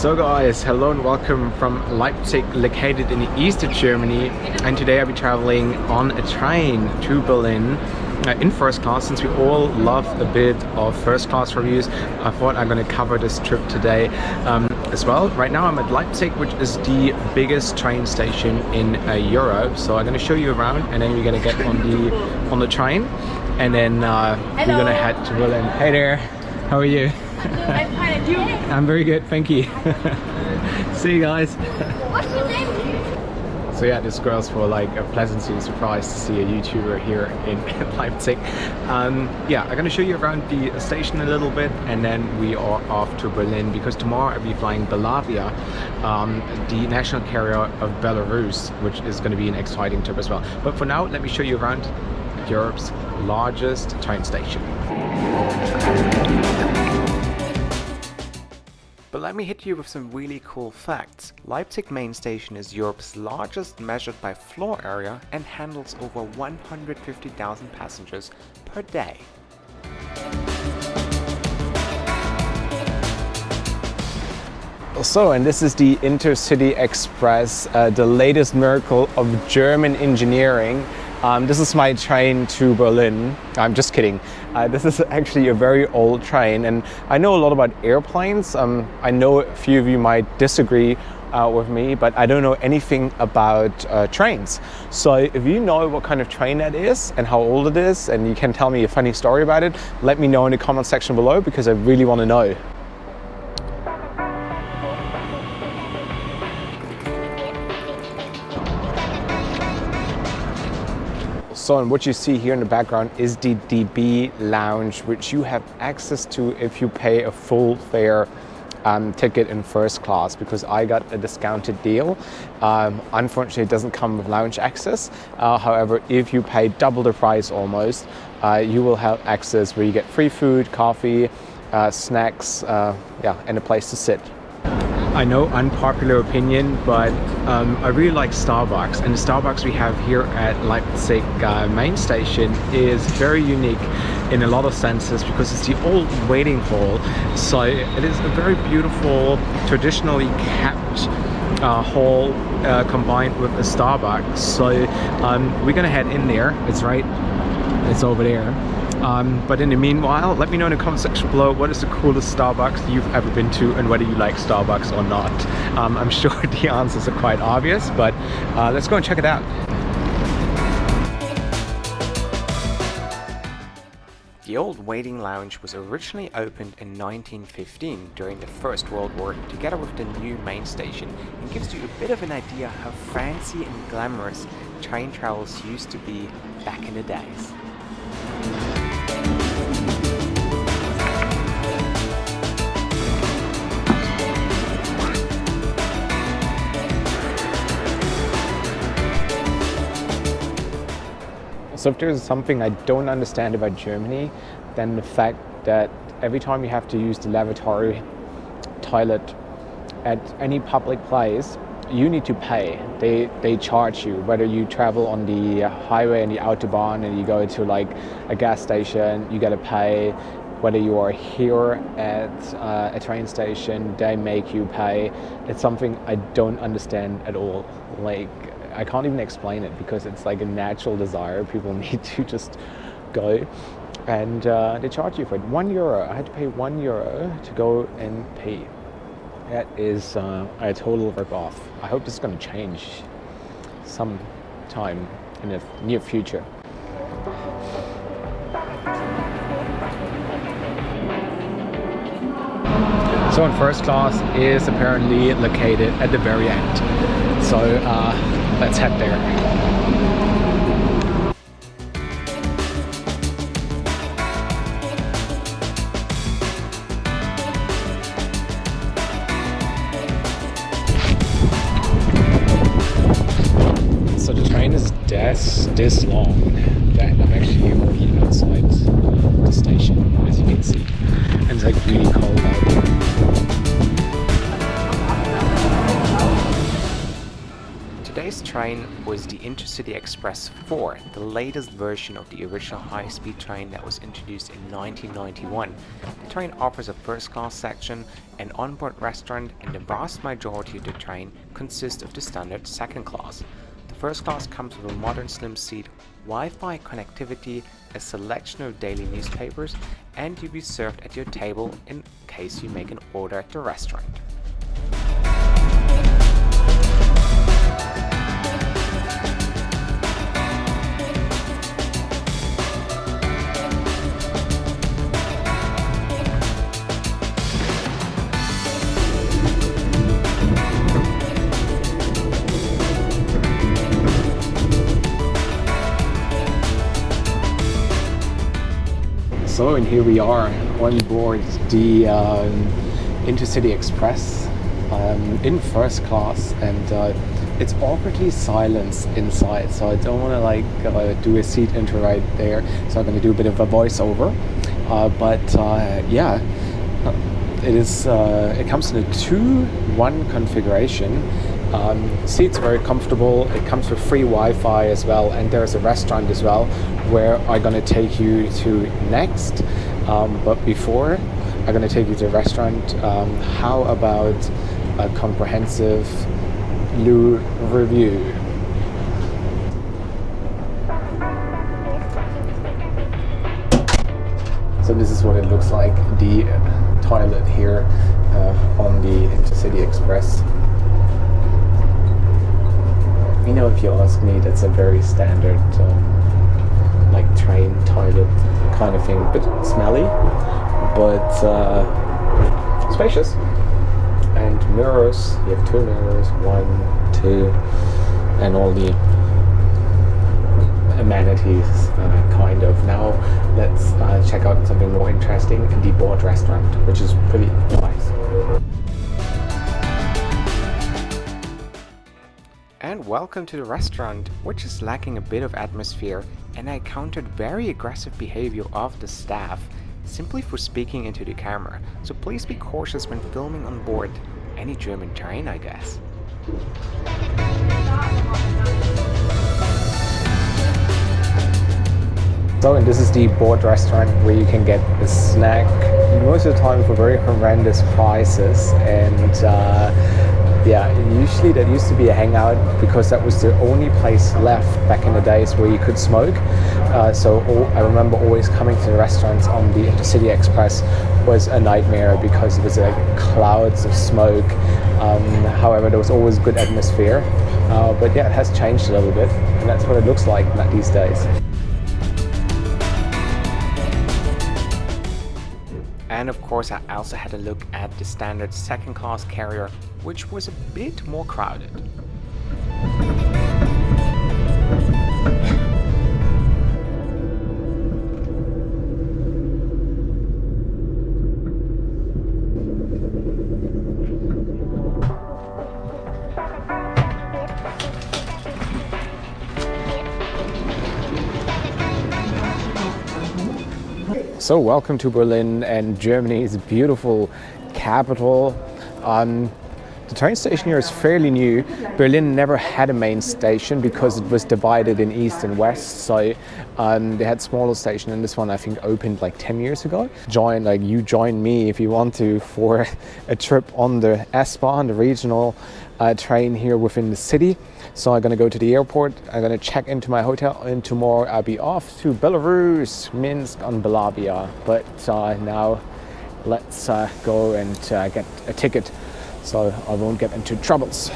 So guys, hello and welcome from Leipzig, located in the east of Germany, and today I'll be traveling on a train to Berlin in first class. Since we all love a bit of first class reviews, I thought I'm going to cover this trip today as well. Right now I'm at Leipzig, which is the biggest train station in Europe, so I'm going to show you around and then we're going to get on the train and then we're going to head to Berlin. Hey there, how are you? I'm fine, and you? I'm very good, thank you. See you guys. What's your name? So yeah, this girl's for like a pleasantly surprised to see a YouTuber here in Leipzig. Yeah, I'm gonna show you around the station a little bit and then we are off to Berlin because tomorrow I'll be flying Belavia, the national carrier of Belarus, which is gonna be an exciting trip as well. But for now, let me show you around Europe's largest train station. But let me hit you with some really cool facts. Leipzig main station is Europe's largest measured by floor area and handles over 150,000 passengers per day. So, and this is the Intercity Express, the latest miracle of German engineering. This is my train to Berlin. I'm just kidding. This is actually a very old train, and I know a lot about airplanes. I know a few of you might disagree with me, but I don't know anything about trains. So if you know what kind of train that is and how old it is, and you can tell me a funny story about it, let me know in the comment section below because I really want to know. So, and what you see here in the background is the DB lounge, which you have access to if you pay a full fare ticket in first class, because I got a discounted deal. Unfortunately, it doesn't come with lounge access. However, if you pay double the price almost, you will have access where you get free food, coffee, snacks, yeah, and a place to sit. I know, unpopular opinion, but I really like Starbucks, and the Starbucks we have here at Leipzig main station is very unique in a lot of senses because it's the old waiting hall. So it is a very beautiful, traditionally kept hall combined with a Starbucks. So we're gonna head in there. It's over there. But in the meanwhile, let me know in the comment section below what is the coolest Starbucks you've ever been to and whether you like Starbucks or not. I'm sure the answers are quite obvious, but let's go and check it out. The old waiting lounge was originally opened in 1915 during the First World War together with the new main station, and gives you a bit of an idea how fancy and glamorous train travels used to be back in the days. So if there's something I don't understand about Germany, then the fact that every time you have to use the lavatory toilet at any public place, you need to pay. They charge you, whether you travel on the highway and the Autobahn and you go to like a gas station, you gotta pay. Whether you are here at a train station, they make you pay. It's something I don't understand at all. Like, I can't even explain it because it's like a natural desire. People need to just go, and they charge you for it. €1. I had to pay €1 to go and pee. That is a total rip-off. I hope this is going to change sometime in the near future. So, in first class is apparently located at the very end. So let's head there. So the train is this long that I'm actually already outside the station, as you can see. And it's like really cold out there. Today's train train was the Intercity Express 4, the latest version of the original high-speed train that was introduced in 1991. The train offers a first-class section, an onboard restaurant, and the vast majority of the train consists of the standard second class. The first class comes with a modern slim seat, Wi-Fi connectivity, a selection of daily newspapers, and you'll be served at your table in case you make an order at the restaurant. So, and here we are on board the Intercity Express in first class, and it's awkwardly silent inside, so I don't want to do a seat intro right there, so I'm going to do a bit of a voiceover, but yeah, it comes in a 2-1 configuration. Seats are very comfortable. It comes with free Wi-Fi as well, and there's a restaurant as well where I'm going to take you to next. But before I'm going to take you to the restaurant, how about a comprehensive Lou review? So this is what it looks like, the toilet here on the Intercity Express. You know, if you ask me, that's a very standard train toilet kind of thing. A bit smelly, but spacious. And mirrors, you have 2 mirrors, 1, 2, and all the amenities kind of. Now let's check out something more interesting, the board restaurant, which is pretty nice. And welcome to the restaurant, which is lacking a bit of atmosphere, and I encountered very aggressive behavior of the staff simply for speaking into the camera, so please be cautious when filming on board any German train, I guess. So, and this is the board restaurant where you can get a snack most of the time for very horrendous prices, and yeah, usually that used to be a hangout because that was the only place left back in the days where you could smoke. So I remember always coming to the restaurants on the Intercity Express was a nightmare because it was like clouds of smoke. However, there was always good atmosphere. But yeah, it has changed a little bit, and that's what it looks like these days. And of course, I also had a look at the standard second class carrier, which was a bit more crowded. So welcome to Berlin and Germany's beautiful capital. The train station here is fairly new. Berlin never had a main station because it was divided in east and west, so they had smaller stations, and this one I think opened like 10 years ago. You join me if you want to for a trip on the S-Bahn, the regional train here within the city. So I'm gonna go to the airport, I'm gonna check into my hotel, and tomorrow I'll be off to Belarus, Minsk on Belavia. But now let's go and get a ticket so I won't get into troubles.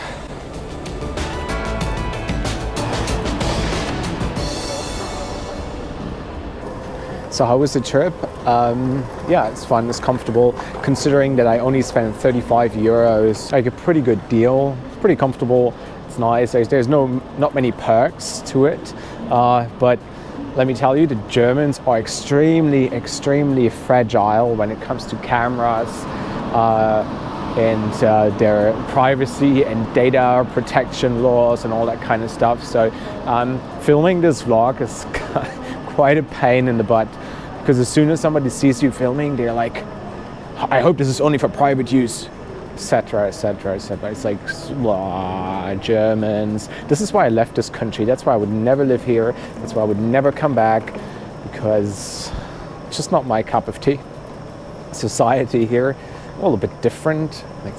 So how was the trip? Yeah, it's fun, it's comfortable. Considering that I only spent 35 euros, like a pretty good deal. It's pretty comfortable, it's nice. There's not many perks to it, but let me tell you, the Germans are extremely fragile when it comes to cameras and their privacy and data protection laws and all that kind of stuff. So filming this vlog is quite a pain in the butt, because as soon as somebody sees you filming, they're like, I hope this is only for private use. etc., etc., etc. It's like blah, Germans. This is why I left this country. That's why I would never live here. That's why I would never come back, because it's just not my cup of tea. Society here, all a bit different. Like,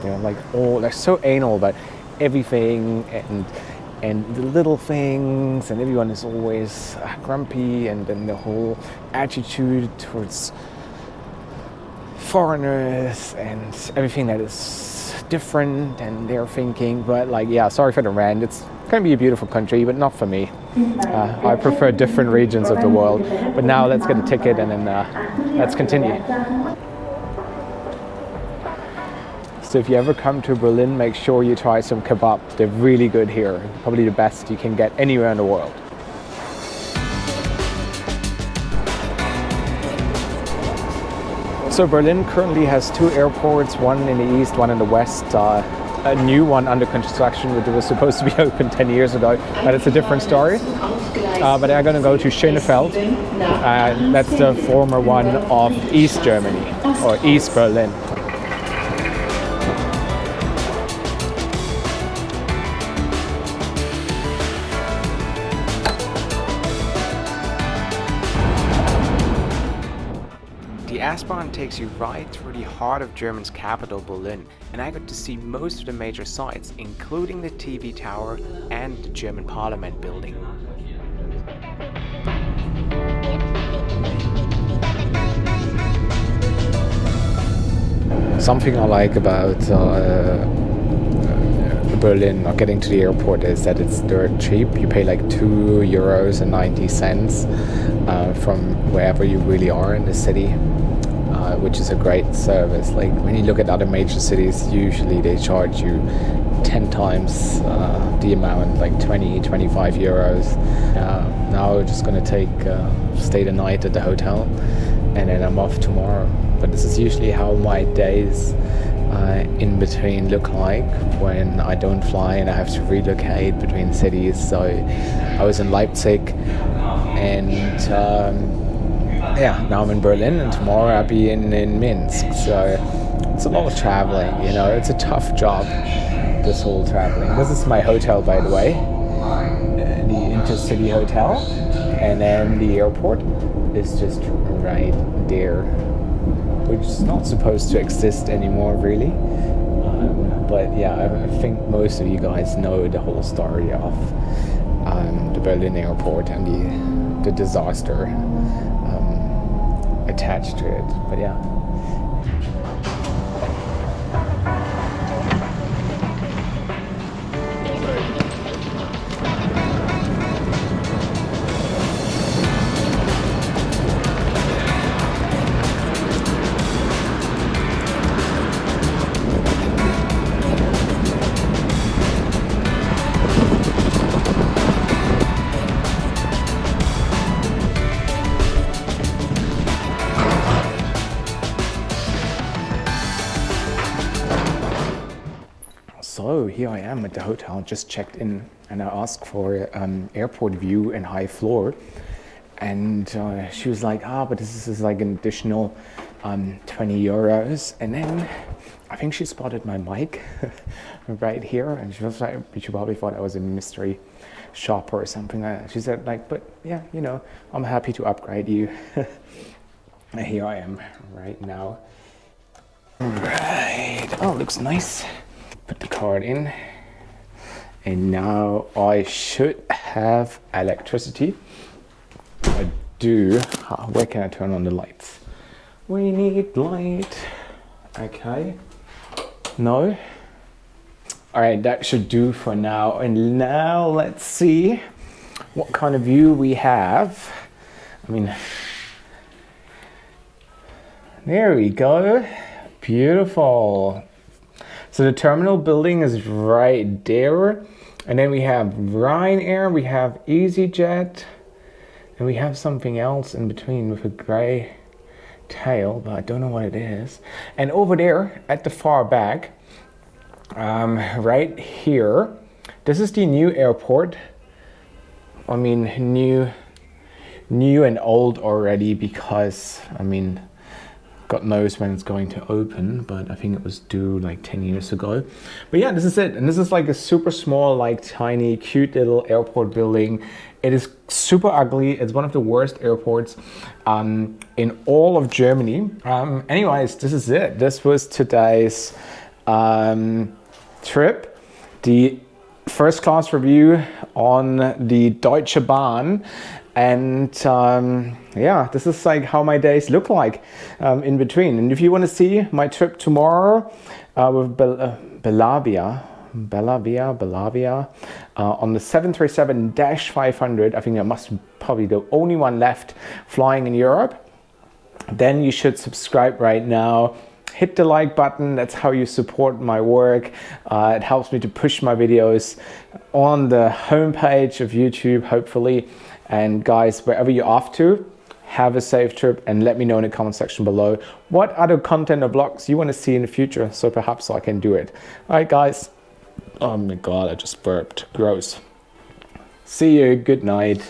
you know, like they're so anal about everything and the little things, and everyone is always grumpy, and then the whole attitude towards foreigners and everything that is different and their thinking. But like, yeah, sorry for the rant. It's going to be a beautiful country, but not for me. I prefer different regions of the world. But now let's get a ticket and then let's continue. So if you ever come to Berlin, make sure you try some kebab. They're really good here. Probably the best you can get anywhere in the world. So Berlin currently has 2 airports, one in the east, one in the west. A new one under construction, which was supposed to be open 10 years ago, but it's a different story. But I'm going to go to Schönefeld. That's the former one of East Germany, or East Berlin. The S-Bahn takes you right through the heart of Germany's capital, Berlin, and I got to see most of the major sites, including the TV tower and the German Parliament building. Something I like about Berlin, or getting to the airport, is that it's dirt cheap. You pay like €2.90 from wherever you really are in the city, which is a great service. Like when you look at other major cities, usually they charge you 10 times the amount, like 25 euros. Now we're just gonna stay the night at the hotel, and then I'm off tomorrow. But this is usually how my days in between look like when I don't fly and I have to relocate between cities. So I was in Leipzig, and now I'm in Berlin, and tomorrow I'll be in Minsk. So it's a lot of traveling, you know. It's a tough job, this whole traveling. This is my hotel, by the way, the Intercity Hotel, and then the airport is just right there, which is not supposed to exist anymore, really. But yeah, I think most of you guys know the whole story of the Berlin airport and the disaster attached to it. But yeah. So here I am at the hotel, just checked in, and I asked for airport view and high floor, and she was like, but this is like an additional 20 euros. And then I think she spotted my mic right here, and she was like, she probably thought I was a mystery shopper or something like that. She said like, but yeah, you know, I'm happy to upgrade you. And here I am right now. Right, oh, looks nice. Put the card in, and now I should have electricity. I do. Where can I turn on the lights? We need light. Okay. No. All right, that should do for now. And now let's see what kind of view we have. I mean, there we go. Beautiful. So the terminal building is right there, and then we have Ryanair, we have EasyJet, and we have something else in between with a grey tail, but I don't know what it is. And over there at the far back, right here, this is the new airport. I mean, new and old already, because I mean, God knows when it's going to open, but I think it was due like 10 years ago. But yeah, this is it. And this is like a super small, like tiny, cute little airport building. It is super ugly. It's one of the worst airports in all of Germany. Anyways, this is it. This was today's trip. The first class review on the Deutsche Bahn. And yeah, this is like how my days look like in between. And if you want to see my trip tomorrow with Belavia on the 737-500, I think that must be probably the only one left flying in Europe, then you should subscribe right now. Hit the like button. That's how you support my work. It helps me to push my videos on the homepage of YouTube, hopefully. And guys, wherever you're off to, have a safe trip and let me know in the comment section below what other content or vlogs you want to see in the future, so perhaps I can do it. All right, guys. Oh my God, I just burped. Gross. See you. Good night.